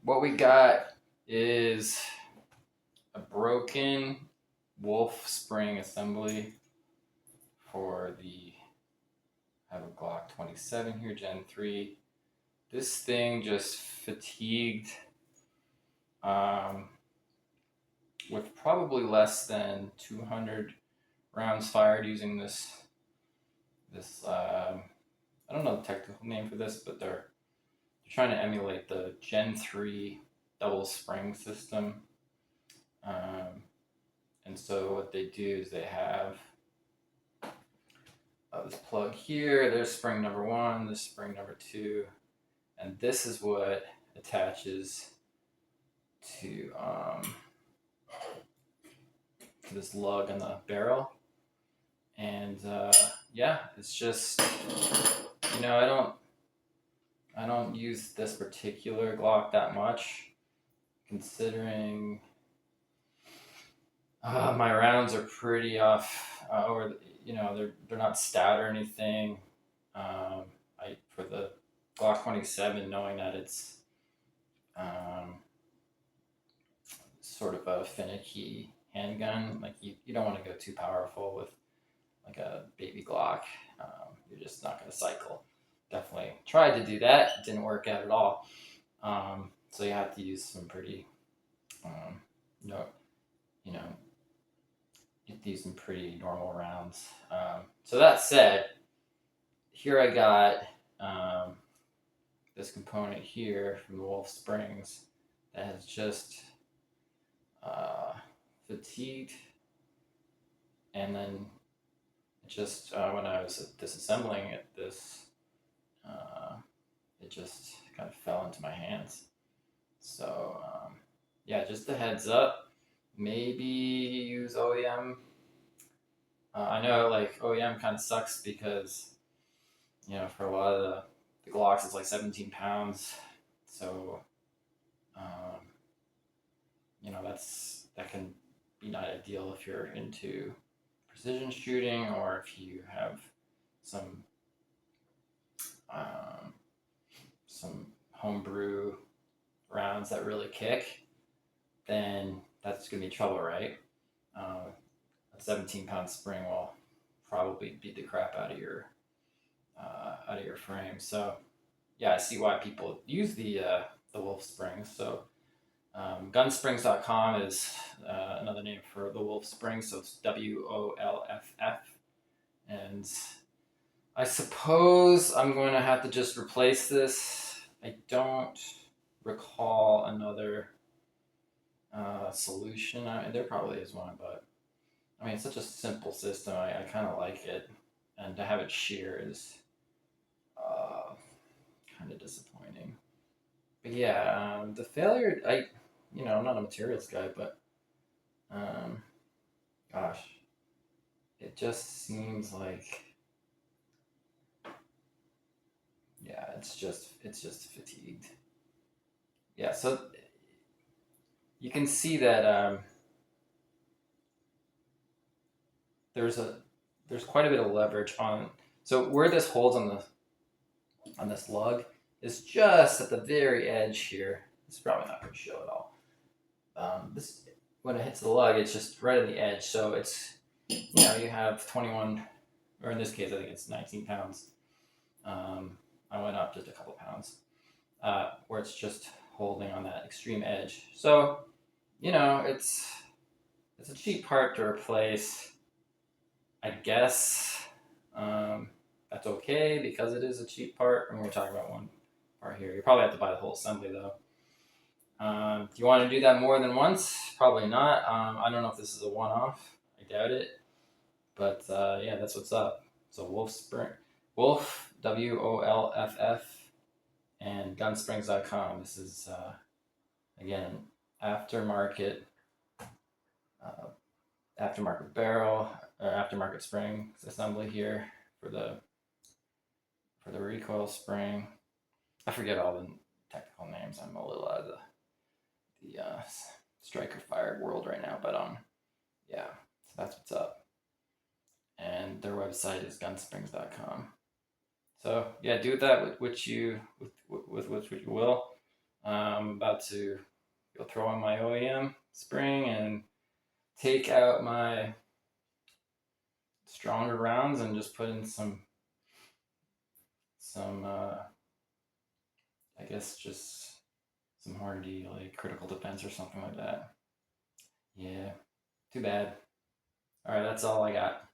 what we got is a broken Wolff spring assembly for the, I have a Glock 27 here, Gen 3. This thing just fatigued with probably less than 200 rounds fired using this I don't know the technical name for this, but they're trying to emulate the Gen 3 double spring system. And so what they do is they have this plug here, there's spring number 1, this spring number 2, and this is what attaches to this lug on the barrel. And yeah, it's just, I don't use this particular Glock that much, considering my rounds are pretty off, or they're not stout or anything. For the Glock 27, knowing that it's sort of a finicky handgun, like you don't want to go too powerful with like a baby Glock. You're just not going to cycle. Definitely tried to do that, it didn't work out at all. So you have to use some pretty, you have to use some pretty normal rounds. So that said, here I got this component here from the Wolff Springs that has just fatigued, and then it just when I was disassembling it, it just kind of fell into my hands. So yeah, just a heads up, maybe use OEM. I know like OEM kind of sucks because for a lot of the Glocks it's like 17 pounds, so that can be not ideal if you're into precision shooting, or if you have some homebrew rounds that really kick, then that's gonna be trouble, right? A 17-pound spring will probably beat the crap out of your frame. So yeah, I see why people use the Wolff springs. So gunsprings.com is another name for the Wolff springs. So it's WOLFF, and I suppose I'm going to have to just replace this. I don't recall another solution. There probably is one, but I mean, it's such a simple system. I kind of like it, and to have it shear is kind of disappointing. But yeah, the failure, I'm not a materials guy, but gosh, it just seems like, yeah, it's just fatigued. Yeah, so you can see that there's quite a bit of leverage on. So where this holds on this lug is just at the very edge here. It's probably not going to show at all. This, when it hits the lug, it's just right on the edge. So it's, you have 21, or in this case, I think it's 19 pounds. I went up just a couple pounds, where it's just holding on that extreme edge. So, it's a cheap part to replace. I guess that's okay because it is a cheap part, and we're talking about one part here. You probably have to buy the whole assembly though. Do you want to do that more than once? Probably not. I don't know if this is a one-off. I doubt it. But yeah, that's what's up. So Wolff, WOLFF, and gunsprings.com. This is again aftermarket barrel or aftermarket spring assembly here for the recoil spring. I forget all the technical names. I'm a little out of the striker fired world right now, but yeah, so that's what's up. And their website is gunsprings.com. So yeah, do with that with which you will. I'm about to go throw on my OEM spring and take out my stronger rounds and just put in some I guess just some hardy like critical defense or something like that. Yeah, too bad. All right, that's all I got.